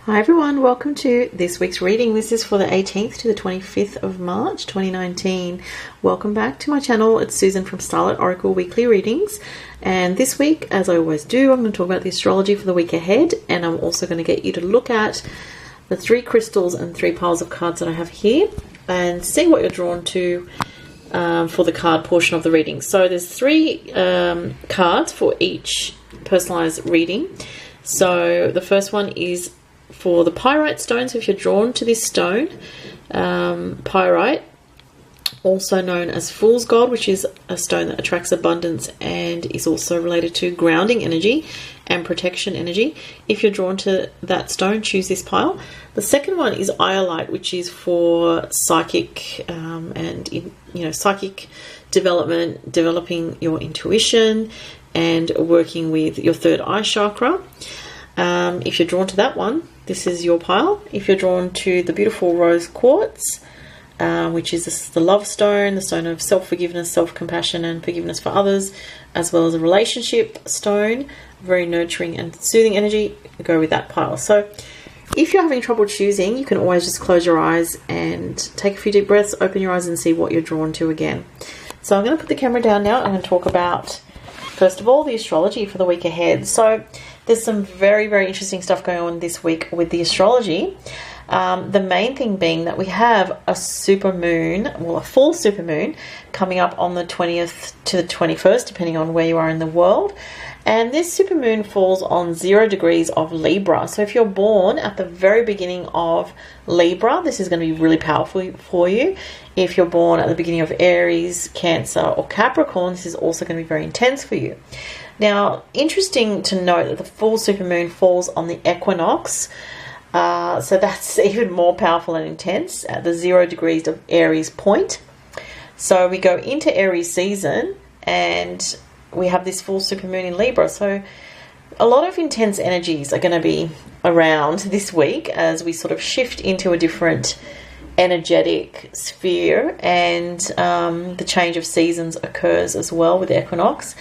Hi everyone, welcome to this week's reading. This is for the 18th to the 25th of March 2019. Welcome back to my channel. It's Susan from Starlight Oracle Weekly Readings. And this week, as I always do, I'm going to talk about the astrology for the week ahead. And I'm also going to get you to look at the 3 crystals and 3 piles of cards that I have here and see what you're drawn to for the card portion of the reading. So there's 3 cards for each personalized reading. So the first one is for the Pyrite stone. So if you're drawn to this stone, Pyrite, also known as Fool's Gold, which is a stone that attracts abundance and is also related to grounding energy and protection energy. If you're drawn to that stone, choose this pile. The second one is Iolite, which is for psychic psychic development, developing your intuition and working with your third eye chakra. If you're drawn to that one, this is your pile. If you're drawn to the beautiful rose quartz, which is the love stone, the stone of self-forgiveness, self-compassion and forgiveness for others, as well as a relationship stone, very nurturing and soothing energy, go with that pile. So if you're having trouble choosing, you can always just close your eyes and take a few deep breaths, open your eyes and see what you're drawn to again. So I'm going to put the camera down now and I'm going to talk about, first of all, the astrology for the week ahead. So there's some very, very interesting stuff going on this week with the astrology. The main thing being that we have a super moon, well, a full super moon coming up on the 20th to the 21st, depending on where you are in the world. And this super moon falls on 0 degrees of Libra. So if you're born at the very beginning of Libra, this is going to be really powerful for you. If you're born at the beginning of Aries, Cancer, or Capricorn, this is also going to be very intense for you. Now, interesting to note that the full super moon falls on the Equinox. So that's even more powerful and intense at the 0 degrees of Aries point. So we go into Aries season and we have this full super moon in Libra. So a lot of intense energies are going to be around this week as we sort of shift into a different energetic sphere, and the change of seasons occurs as well with the equinox.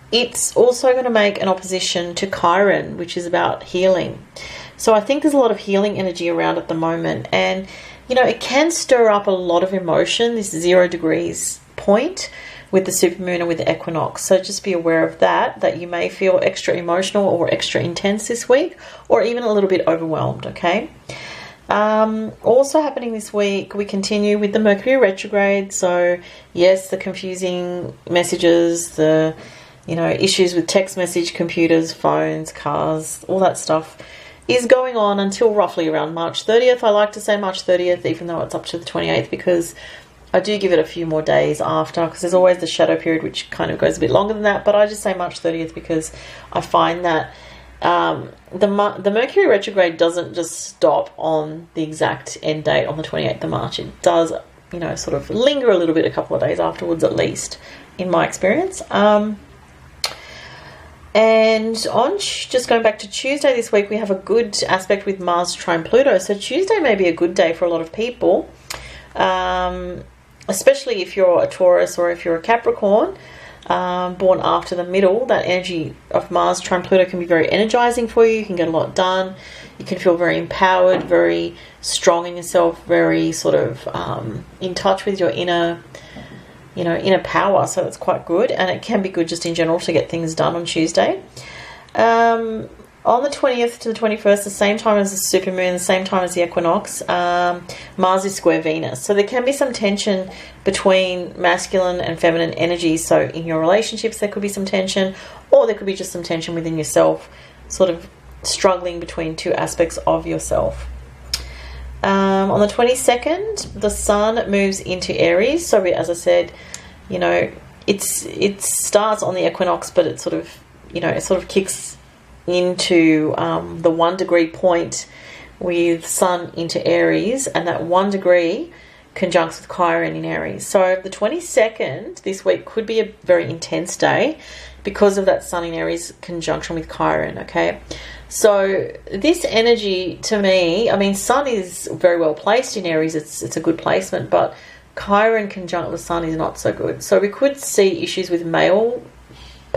It's also going to make an opposition to Chiron, which is about healing. So I think there's a lot of healing energy around at the moment, and you know, it can stir up a lot of emotion, this 0 degrees point with the supermoon and with the equinox. So just be aware of that you may feel extra emotional or extra intense this week, or even a little bit overwhelmed, okay? Also happening this week, we continue with the Mercury retrograde. So yes, the confusing messages, the issues with text message, computers, phones, cars, all that stuff is going on until roughly around March 30th. I like to say March 30th, even though it's up to the 28th, because I do give it a few more days after, because there's always the shadow period, which kind of goes a bit longer than that. But I just say March 30th because I find that the Mercury retrograde doesn't just stop on the exact end date on the 28th of March. It does, sort of linger a little bit, a couple of days afterwards at least, in my experience. And on just going back to Tuesday this week, we have a good aspect with Mars trine Pluto. So Tuesday may be a good day for a lot of people, especially if you're a Taurus or if you're a Capricorn, born after the middle. That energy of Mars trine Pluto can be very energizing for you. You can get a lot done. You can feel very empowered, very strong in yourself, very sort of in touch with your inner power. So it's quite good, and it can be good just in general to get things done on Tuesday. On the 20th to the 21st, the same time as the supermoon, the same time as the equinox, Mars is square Venus. So there can be some tension between masculine and feminine energies. So in your relationships, there could be some tension, or there could be just some tension within yourself, sort of struggling between 2 aspects of yourself. On the 22nd, the sun moves into Aries. So as I said, it starts on the equinox, but it sort of kicks into the 1 degree point with sun into Aries, and that 1 degree conjuncts with Chiron in Aries. So the 22nd this week could be a very intense day because of that sun in Aries conjunction with Chiron, okay? So this energy, to me, I mean, sun is very well placed in Aries. It's a good placement, but Chiron conjunct the sun is not so good. So we could see issues with male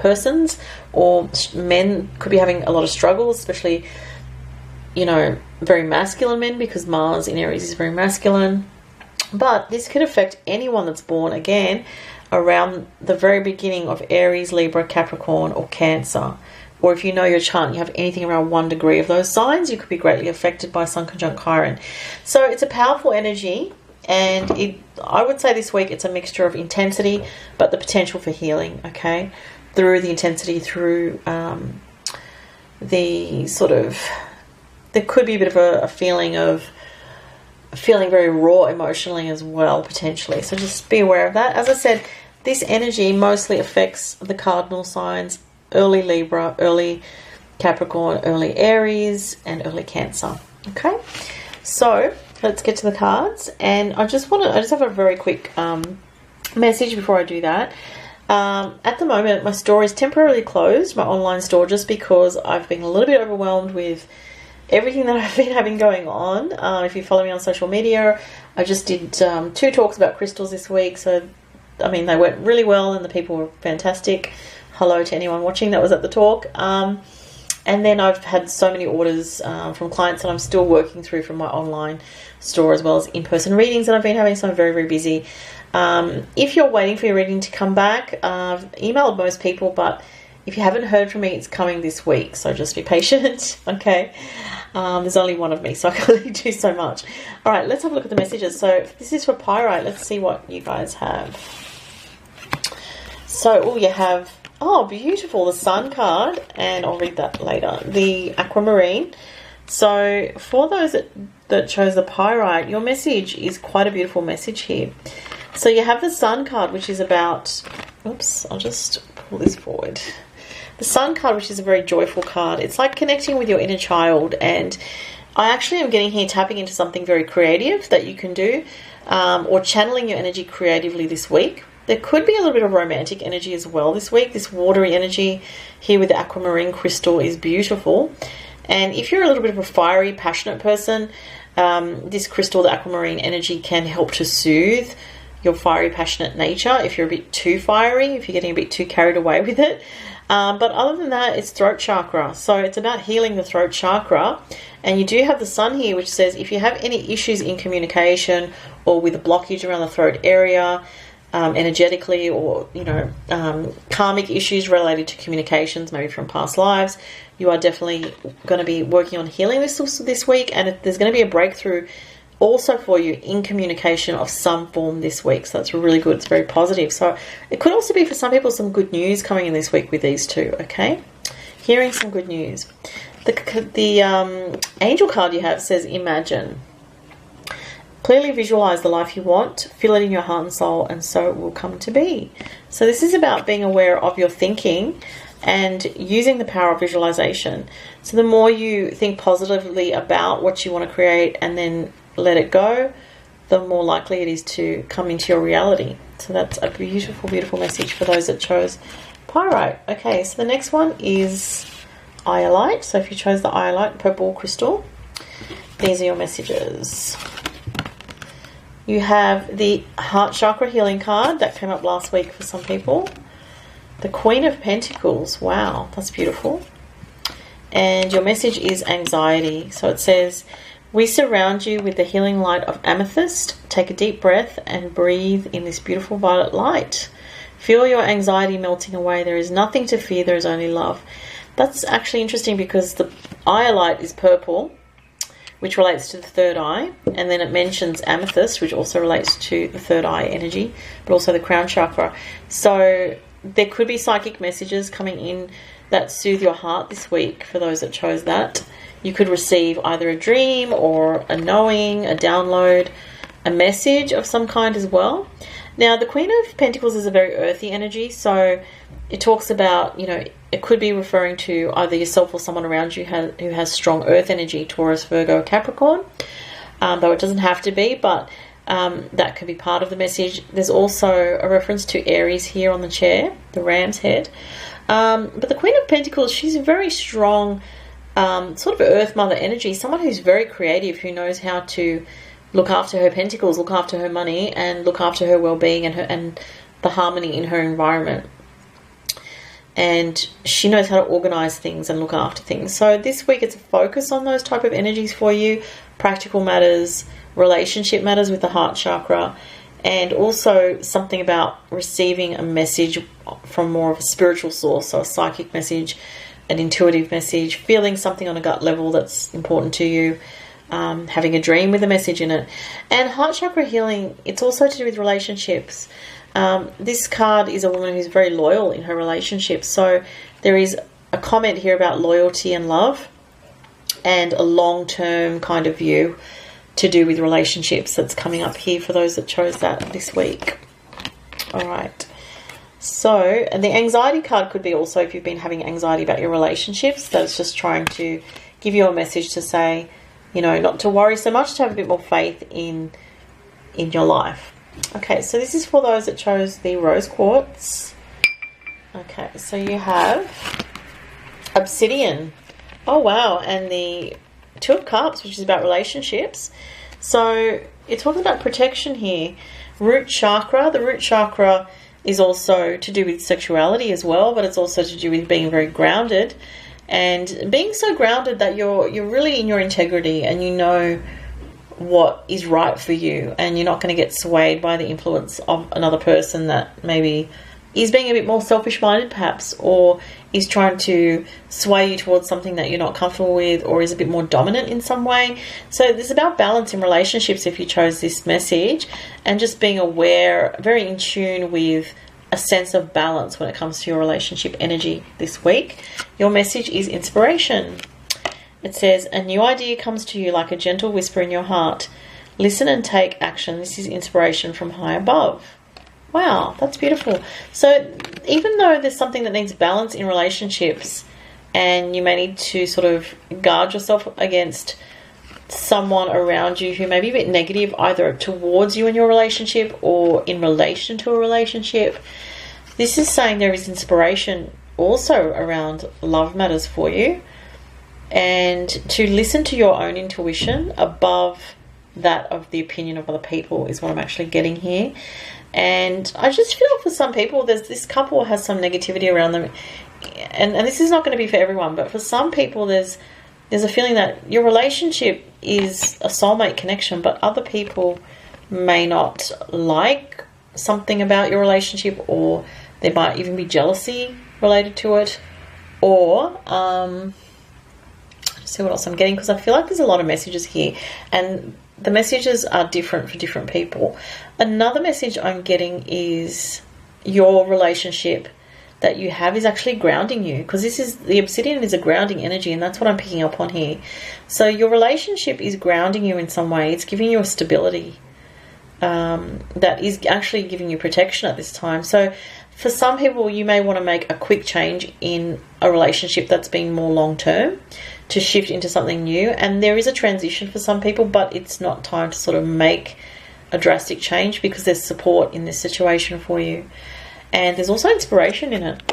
persons, or men could be having a lot of struggles, especially, you know, very masculine men, because Mars in Aries is very masculine. But this could affect anyone that's born, again, around the very beginning of Aries, Libra, Capricorn, or Cancer. Or if you know your chart and you have anything around 1 degree of those signs, you could be greatly affected by Sun conjunct Chiron. So it's a powerful energy, and I would say this week it's a mixture of intensity, but the potential for healing, okay? Through the intensity, through the sort of, there could be a bit of a feeling of feeling very raw emotionally as well, potentially. So just be aware of that. As I said, this energy mostly affects the cardinal signs, early Libra, early Capricorn, early Aries, and early Cancer. Okay, so let's get to the cards. And I just have a very quick message before I do that. At the moment, my store is temporarily closed, my online store, just because I've been a little bit overwhelmed with everything that I've been having going on. If you follow me on social media, I just did 2 talks about crystals this week. So, I mean, they went really well and the people were fantastic. Hello to anyone watching that was at the talk. And then I've had so many orders from clients that I'm still working through from my online store, as well as in-person readings that I've been having, so I'm very, very busy. If you're waiting for your reading to come back, I've emailed most people, but if you haven't heard from me, it's coming this week, so just be patient, okay? There's only one of me, so I can only do so much. All right, let's have a look at the messages. So this is for Pyrite. Let's see what you guys have. So, you have, beautiful, the Sun card, and I'll read that later. The Aquamarine. So for those that chose the Pyrite, your message is quite a beautiful message here. So you have the Sun card, which is about, I'll just pull this forward. The Sun card, which is a very joyful card. It's like connecting with your inner child, and I actually am getting here tapping into something very creative that you can do, or channeling your energy creatively this week. There could be a little bit of romantic energy as well this week. This watery energy here with the aquamarine crystal is beautiful. And if you're a little bit of a fiery, passionate person, this crystal, the aquamarine energy, can help to soothe your fiery, passionate nature if you're a bit too fiery, if you're getting a bit too carried away with it. But other than that, it's throat chakra. So it's about healing the throat chakra. And you do have the Sun here, which says if you have any issues in communication or with a blockage around the throat area, energetically, or karmic issues related to communications, maybe from past lives, you are definitely going to be working on healing this week, and there's going to be a breakthrough also for you in communication of some form this week. So that's really good. It's very positive. So it could also be for some people some good news coming in this week with these two. Okay, hearing some good news. The angel card you have says imagine. Clearly visualize the life you want, feel it in your heart and soul, and so it will come to be. So this is about being aware of your thinking and using the power of visualization. So the more you think positively about what you want to create and then let it go, the more likely it is to come into your reality. So that's a beautiful, beautiful message for those that chose Pyrite. Okay, so the next one is Iolite. So if you chose the Iolite purple crystal, these are your messages. You have the Heart Chakra Healing card that came up last week for some people. The Queen of Pentacles. Wow, that's beautiful. And your message is anxiety. So it says, we surround you with the healing light of amethyst. Take a deep breath and breathe in this beautiful violet light. Feel your anxiety melting away. There is nothing to fear. There is only love. That's actually interesting because the Iolite is purple, which relates to the third eye, and then it mentions amethyst, which also relates to the third eye energy, but also the crown chakra. So there could be psychic messages coming in that soothe your heart this week for those that chose that. You could receive either a dream or a knowing, a download, a message of some kind as well. Now, the Queen of Pentacles is a very earthy energy, so it talks about, it could be referring to either yourself or someone around you who has strong earth energy, Taurus, Virgo, Capricorn, though it doesn't have to be, but that could be part of the message. There's also a reference to Aries here on the chair, the ram's head. But the Queen of Pentacles, she's a very strong sort of earth mother energy, someone who's very creative, who knows how to look after her pentacles, look after her money, and look after her well-being and the harmony in her environment. and she knows how to organize things and look after things. So this week it's a focus on those type of energies for you, practical matters, relationship matters with the heart chakra, and also something about receiving a message from more of a spiritual source, so a psychic message, an intuitive message, feeling something on a gut level that's important to you, having a dream with a message in it. And heart chakra healing, it's also to do with relationships. This card is a woman who's very loyal in her relationships. So there is a comment here about loyalty and love and a long-term kind of view to do with relationships that's coming up here for those that chose that this week. All right. So, and the anxiety card could be also if you've been having anxiety about your relationships, that's just trying to give you a message to say, you know, not to worry so much, to have a bit more faith in your life. Okay, so this is for those that chose the rose quartz. Okay, so you have obsidian. Oh, wow. And the Two of Cups, which is about relationships. So you're talking about protection here. Root chakra. The root chakra is also to do with sexuality as well, but it's also to do with being very grounded. And being so grounded that you're really in your integrity and you know what is right for you, and you're not going to get swayed by the influence of another person that maybe is being a bit more selfish-minded perhaps, or is trying to sway you towards something that you're not comfortable with, or is a bit more dominant in some way. So it's about balance in relationships if you chose this message, and just being aware, very in tune with a sense of balance when it comes to your relationship energy this week. Your message is inspiration. It says, a new idea comes to you like a gentle whisper in your heart. Listen and take action. This is inspiration from high above. Wow, that's beautiful. So even though there's something that needs balance in relationships, and you may need to sort of guard yourself against someone around you who may be a bit negative, either towards you in your relationship or in relation to a relationship, this is saying there is inspiration also around love matters for you. And to listen to your own intuition above that of the opinion of other people is what I'm actually getting here. And I just feel for some people, this couple has some negativity around them. And this is not going to be for everyone, but for some people there's a feeling that your relationship is a soulmate connection, but other people may not like something about your relationship, or there might even be jealousy related to it, or see what else I'm getting, because I feel like there's a lot of messages here and the messages are different for different people. Another message I'm getting is your relationship that you have is actually grounding you, because this is, the obsidian is a grounding energy, and that's what I'm picking up on here. So your relationship is grounding you in some way. It's giving you a stability that is actually giving you protection at this time. So for some people, you may want to make a quick change in a relationship that's been more long-term to shift into something new. And there is a transition for some people, but it's not time to sort of make a drastic change because there's support in this situation for you. And there's also inspiration in it.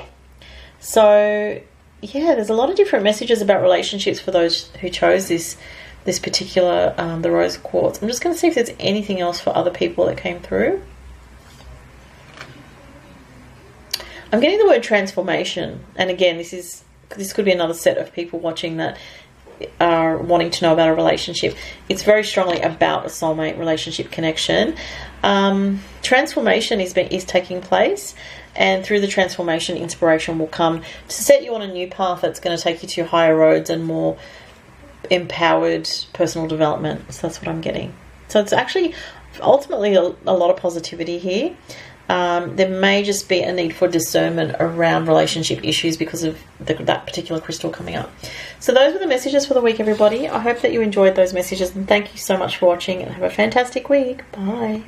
So, yeah, there's a lot of different messages about relationships for those who chose this particular, the rose quartz. I'm just going to see if there's anything else for other people that came through. I'm getting the word transformation. And again, this could be another set of people watching that are wanting to know about a relationship. It's very strongly about a soulmate relationship connection. Transformation is taking place, and through the transformation, inspiration will come to set you on a new path that's going to take you to your higher roads and more empowered personal development. So that's what I'm getting. So it's actually ultimately a lot of positivity here. There may just be a need for discernment around relationship issues because of that particular crystal coming up. So those were the messages for the week, everybody. I hope that you enjoyed those messages, and thank you so much for watching, and have a fantastic week. Bye.